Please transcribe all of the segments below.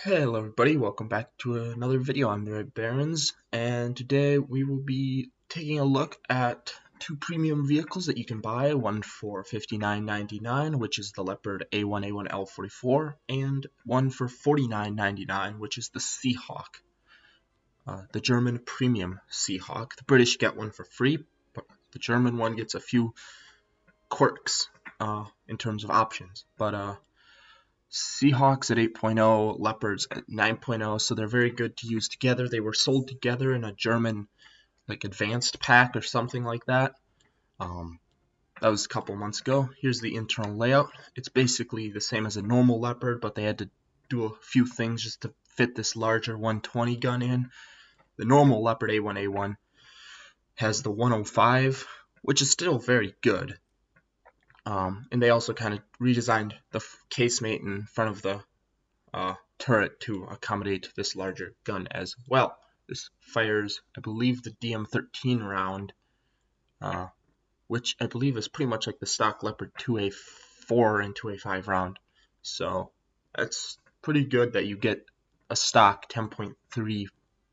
Hello everybody, welcome back to another video. I'm the Red Barons, and today we will be taking a look at two premium vehicles that you can buy, one for $59.99, which is the Leopard a1a1 L44, and one for $49.99, which is the Seahawk, the German premium Seahawk. The British get one for free, but the German one gets a few quirks in terms of options, but Seahawks at 8.0, Leopards at 9.0, so they're very good to use together. They were sold together in a German advanced pack or something like that. That was a couple months ago. Here's the internal layout. It's basically the same as a normal Leopard, but they had to do a few things just to fit this larger 120 gun in. The normal Leopard a1a1 has the 105, which is still very good. And they also kind of redesigned the casemate in front of the turret to accommodate this larger gun as well. This fires, I believe, the DM13 round, which I believe is pretty much like the stock Leopard 2A4 and 2A5 round. So that's pretty good that you get a stock 10.3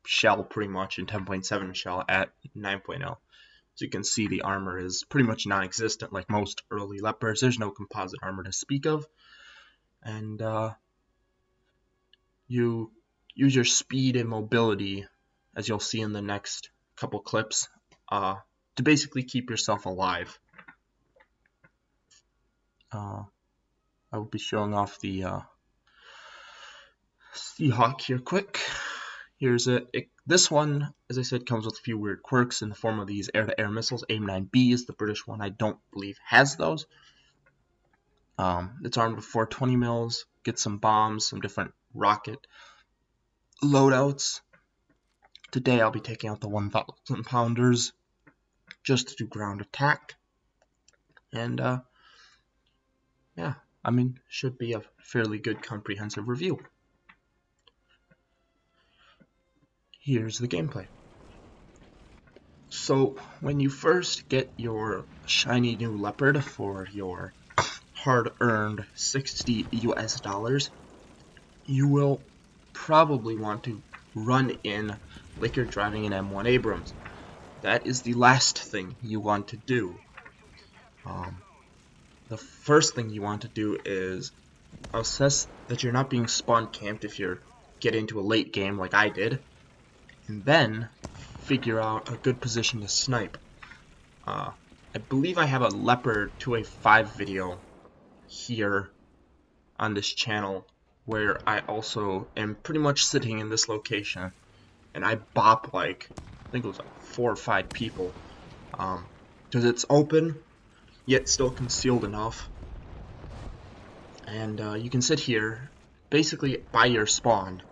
shell pretty much and 10.7 shell at 9.0. As you can see, the armor is pretty much non-existent like most early Leopards. There's no composite armor to speak of. And you use your speed and mobility, as you'll see in the next couple clips, to basically keep yourself alive. I will be showing off the Seahawk here quick. Here's it. This one, as I said, comes with a few weird quirks in the form of these air-to-air missiles. AIM-9B is the British one. I don't believe has those. It's armed with 420 mils. Gets some bombs, some different rocket loadouts. Today I'll be taking out the 1,000 pounders just to do ground attack. And yeah, I mean, should be a fairly good comprehensive review. Here's the gameplay. So when you first get your shiny new Leopard for your hard-earned $60 US, you will probably want to run in like you're driving an M1 Abrams. That is the last thing you want to do. The first thing you want to do is assess that you're not being spawn camped if you get into a late game like I did, and then figure out a good position to snipe. I believe I have a Leopard 2A5 video here on this channel where I also am pretty much sitting in this location and I bop like, I think it was like 4 or 5 people, because it's open yet still concealed enough, and you can sit here basically by your spawn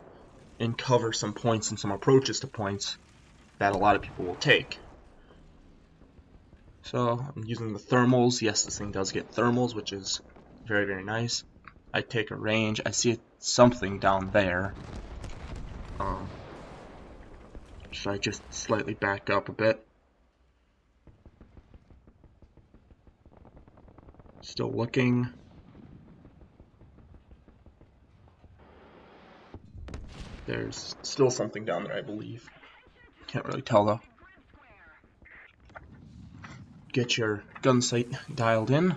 and cover some points and some approaches to points that a lot of people will take. So I'm using the thermals. Yes, this thing does get thermals, which is very, very nice. I take a range. I see something down there. Should I just slightly back up a bit? Still looking. There's still something down there, I believe. Can't really tell though. Get your gun sight dialed in,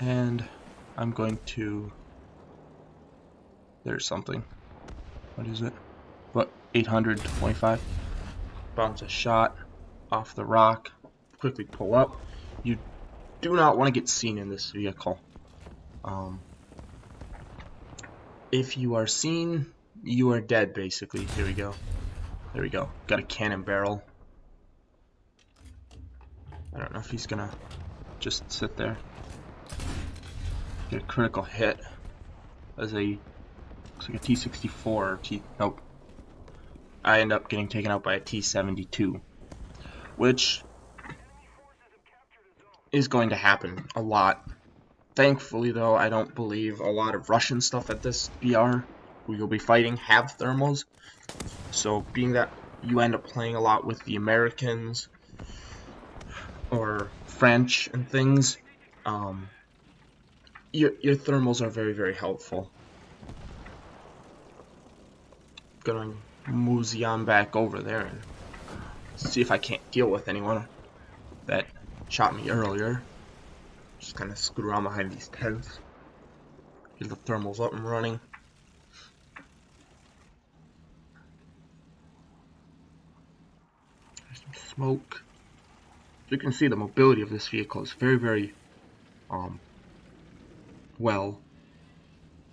and I'm going to. There's something. What is it? What? 825. Bounce a shot off the rock. Quickly pull up. You do not want to get seen in this vehicle. If you are seen, you are dead, basically. Here we go. There we go. Got a cannon barrel. I don't know if he's gonna just sit there. Get a critical hit. As a looks like a T-64 or nope. I end up getting taken out by a T-72, which is going to happen a lot. Thankfully, though, I don't believe a lot of Russian stuff at this BR we will be fighting have thermals. So, being that you end up playing a lot with the Americans or French and things, your thermals are very, very helpful. gonna mosey on back over there and see if I can't deal with anyone that shot me earlier. Just kind of scoot around behind these tents. Get the thermals up and running. There's some smoke. As you can see, the mobility of this vehicle is very, very well.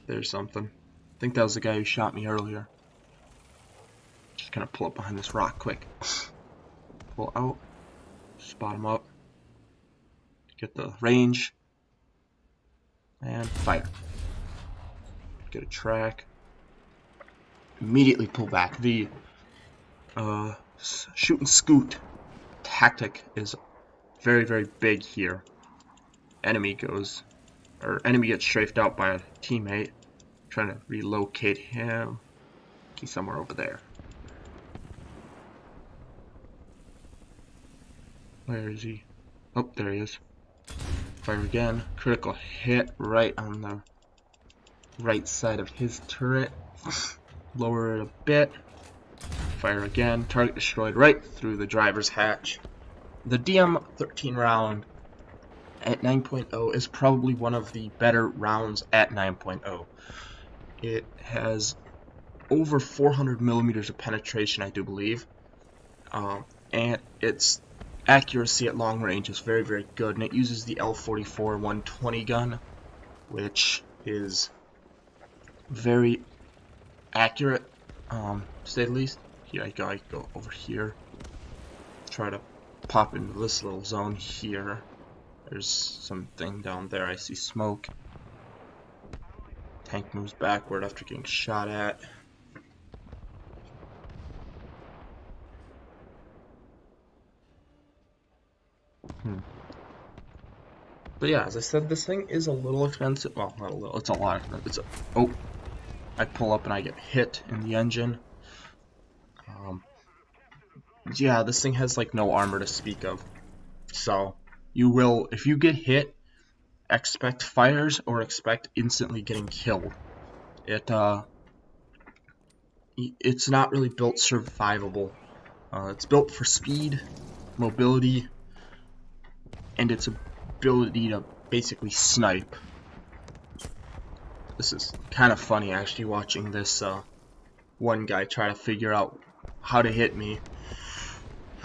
There's something. I think that was the guy who shot me earlier. Just gonna pull up behind this rock quick. Pull out. Spot him up. Get the range. And fire. Get a track. Immediately pull back. The shoot and scoot tactic is very, very big here. Enemy gets strafed out by a teammate. Trying to relocate him. He's somewhere over there. Where is he? Oh, there he is. Fire again. Critical hit right on the right side of his turret. Lower it a bit. Fire again. Target destroyed right through the driver's hatch. The DM13 round at 9.0 is probably one of the better rounds at 9.0. It has over 400 millimeters of penetration, I do believe, and its accuracy at long range is very, very good, and it uses the L44 120 gun, which is very accurate, to say the least. Here I go over here, try to pop into this little zone here. There's something down there. I see smoke. Tank moves backward after getting shot at. But yeah, as I said, this thing is a little expensive. Well, not a little. It's a lot expensive. Oh, I pull up and I get hit in the engine. Yeah, this thing has like no armor to speak of. So you will, if you get hit, expect fires or expect instantly getting killed. It's not really built survivable. It's built for speed, mobility, and its ability to basically snipe. This is kind of funny actually, watching this one guy try to figure out how to hit me.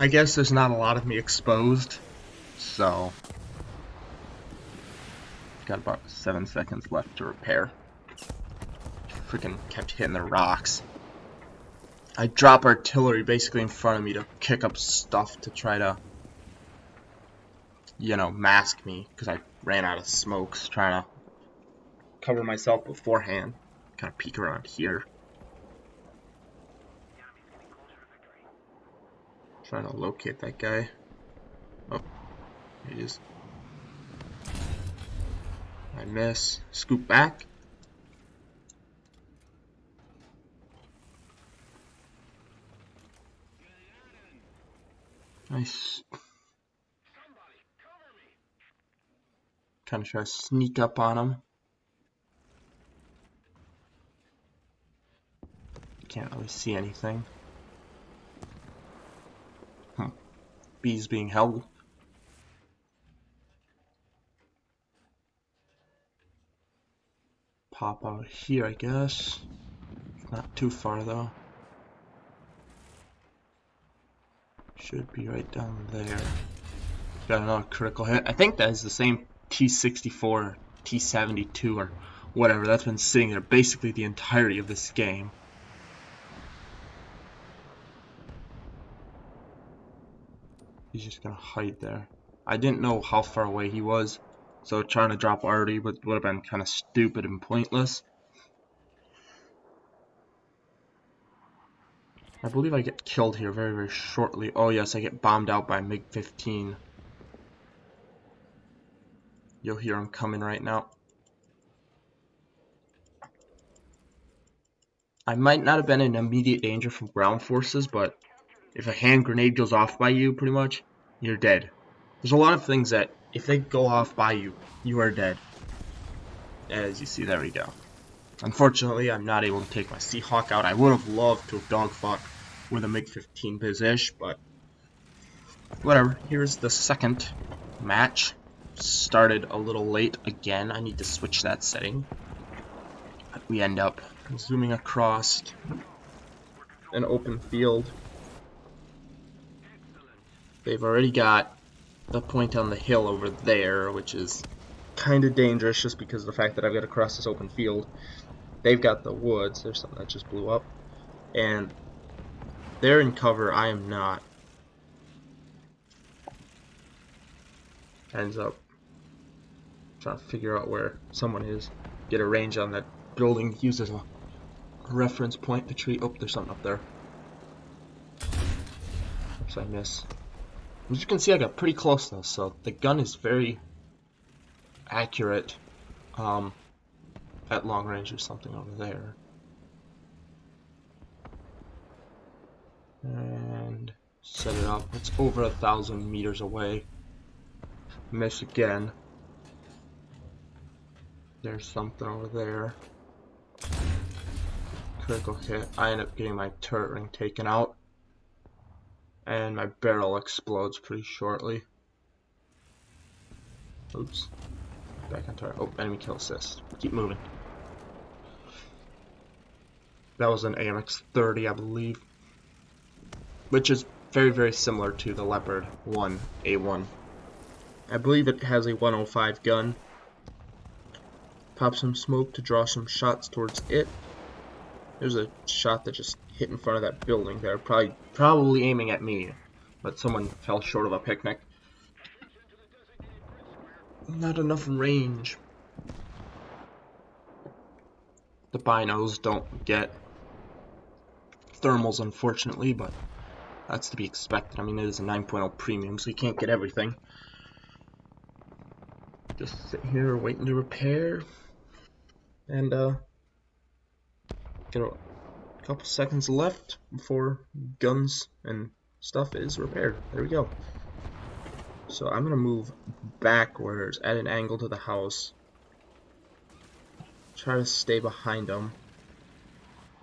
I guess there's not a lot of me exposed, so got about 7 seconds left to repair. Freaking kept hitting the rocks. I drop artillery basically in front of me to kick up stuff to try to, you know, mask me, because I ran out of smokes trying to cover myself beforehand. Kind of peek around here. Trying to locate that guy. Oh, there he is. I miss. Scoop back. Nice. Kind of try to sneak up on him. Can't really see anything. B's being held. Pop out here, I guess. Not too far though. Should be right down there. Got another critical hit. I think that is the same T64, T72, or whatever. That's been sitting there basically the entirety of this game. He's just gonna hide there. I didn't know how far away he was, so trying to drop arty would have been kind of stupid and pointless. I believe I get killed here very, very shortly. Oh yes, I get bombed out by Mk100. You'll hear him coming right now. I might not have been in immediate danger from ground forces, but if a hand grenade goes off by you, pretty much, you're dead. There's a lot of things that, if they go off by you, you are dead. As you see, there we go. Unfortunately, I'm not able to take my Seahawk out. I would have loved to have dogfought with a MiG-15 Biz-ish, but whatever. Here's the second match. Started a little late again. I need to switch that setting. But we end up zooming across an open field. They've already got the point on the hill over there, which is kind of dangerous just because of the fact that I've got to cross this open field. They've got the woods. There's something that just blew up. And they're in cover. I am not. Ends up trying to figure out where someone is. Get a range on that building. Use as a reference point. The tree. Oh, there's something up there. Oops, I miss. As you can see, I got pretty close though, so the gun is very accurate at long range. Or something over there. And set it up. It's over 1,000 meters away. Miss again. There's something over there. Critical hit. I end up getting my turret ring taken out. And my barrel explodes pretty shortly. Oops. Back on turret. Oh, enemy kill assist. Keep moving. That was an AMX-30, I believe. Which is very, very similar to the Leopard 1 A1. I believe it has a 105 gun. Pop some smoke to draw some shots towards it. There's a shot that just hit in front of that building there. Probably aiming at me. But someone fell short of a picnic. Not enough range. The binos don't get thermals, unfortunately, but that's to be expected. I mean, it is a 9.0 premium, so you can't get everything. Just sit here waiting to repair. And, get a couple seconds left before guns and stuff is repaired. There we go. So I'm gonna move backwards at an angle to the house. Try to stay behind them.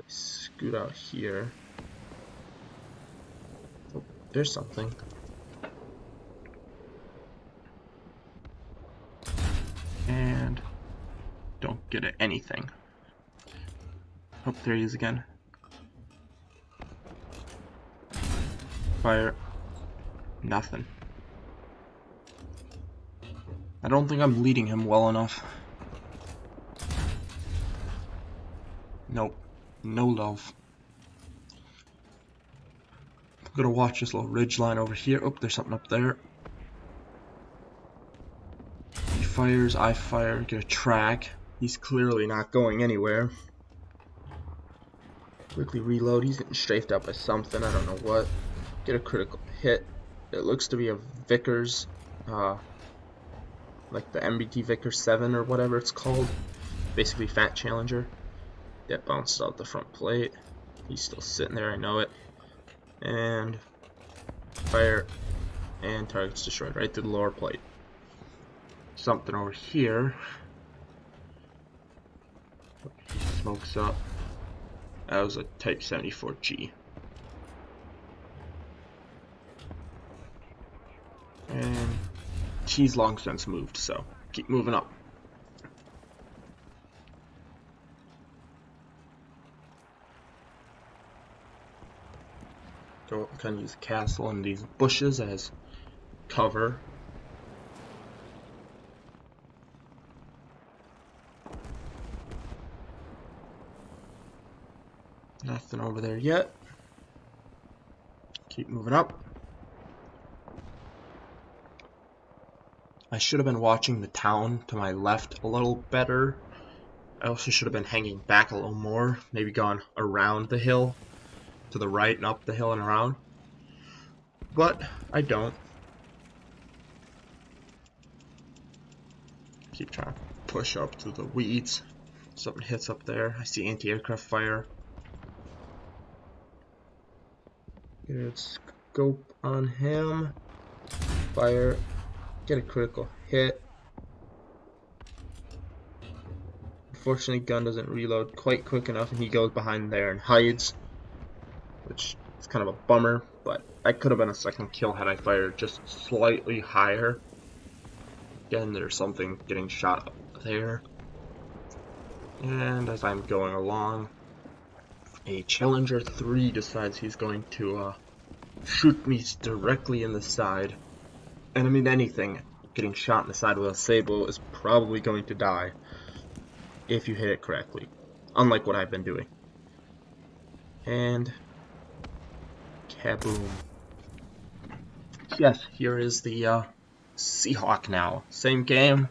Scoot out here. Oh, there's something. And don't get anything. Oh, there he is again. Fire. Nothing. I don't think I'm leading him well enough. Nope. No love. I'm gonna watch this little ridge line over here. Oh, there's something up there. He fires, I fire, get a track. He's clearly not going anywhere. Quickly reload. He's getting strafed out by something. I don't know what. Get a critical hit. It looks to be a Vickers, like the MBT Vickers 7 or whatever it's called. Basically Fat Challenger. That bounced out the front plate. He's still sitting there, I know it. And fire, and target's destroyed right through the lower plate. Something over here. He smokes up. That was a Type 74G. And she's long since moved, so keep moving up. So I'm gonna use the castle and these bushes as cover. Nothing over there yet. Keep moving up. I should have been watching the town to my left a little better. I also should have been hanging back a little more. Maybe gone around the hill to the right and up the hill and around. But I don't. Keep trying to push up through the weeds. Something hits up there. I see anti-aircraft fire. Get a scope on him. Fire. Get a critical hit. Unfortunately, gun doesn't reload quite quick enough, and he goes behind there and hides, which is kind of a bummer, but that could have been a second kill had I fired just slightly higher. Again, there's something getting shot up there. And as I'm going along, a Challenger 3 decides he's going to shoot me directly in the side. And I mean, anything getting shot in the side with a Sable is probably going to die if you hit it correctly, unlike what I've been doing. And kaboom. Yes, here is the Seahawk now. Same game.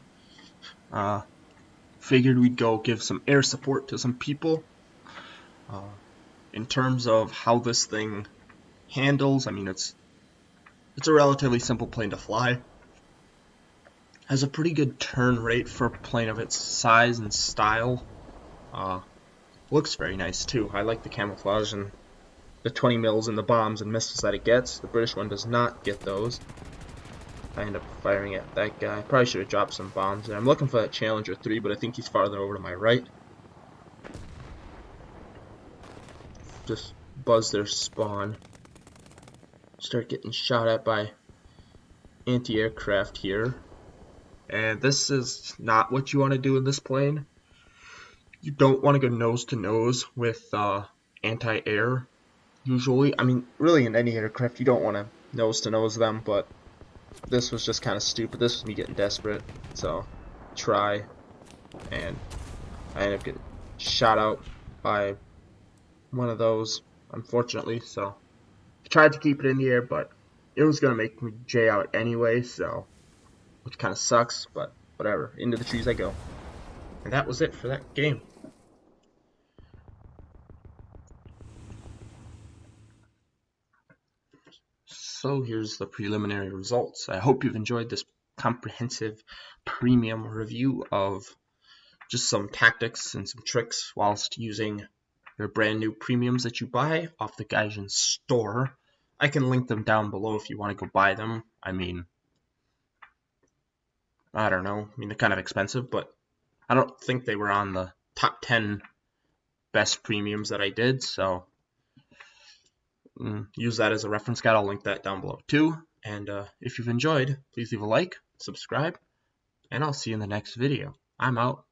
Figured we'd go give some air support to some people. In terms of how this thing handles, I mean, it's a relatively simple plane to fly. Has a pretty good turn rate for a plane of its size and style. Looks very nice too. I like the camouflage and the 20 mils and the bombs and missiles that it gets. The British one does not get those. I end up firing at that guy. Probably should have dropped some bombs there. I'm looking for that Challenger 3, but I think he's farther over to my right. Just buzz their spawn. Start getting shot at by anti-aircraft here. And this is not what you want to do in this plane. You don't want to go nose to nose with anti-air. Usually, I mean, really in any aircraft, you don't want to nose to nose them, but this was just kind of stupid. This was me getting desperate, so try, and I ended up getting shot out by one of those, unfortunately. So I tried to keep it in the air, but it was gonna make me J out anyway, so which kind of sucks, but whatever. Into the trees I go, and that was it for that game. So here's the preliminary results. I hope you've enjoyed this comprehensive premium review of just some tactics and some tricks whilst using your brand new premiums that you buy off the Gaijin store. I can link them down below if you want to go buy them. I mean, I don't know. I mean, they're kind of expensive, but I don't think they were on the top 10 best premiums that I did, so use that as a reference guide. I'll link that down below too. And if you've enjoyed, please leave a like, subscribe, and I'll see you in the next video. I'm out.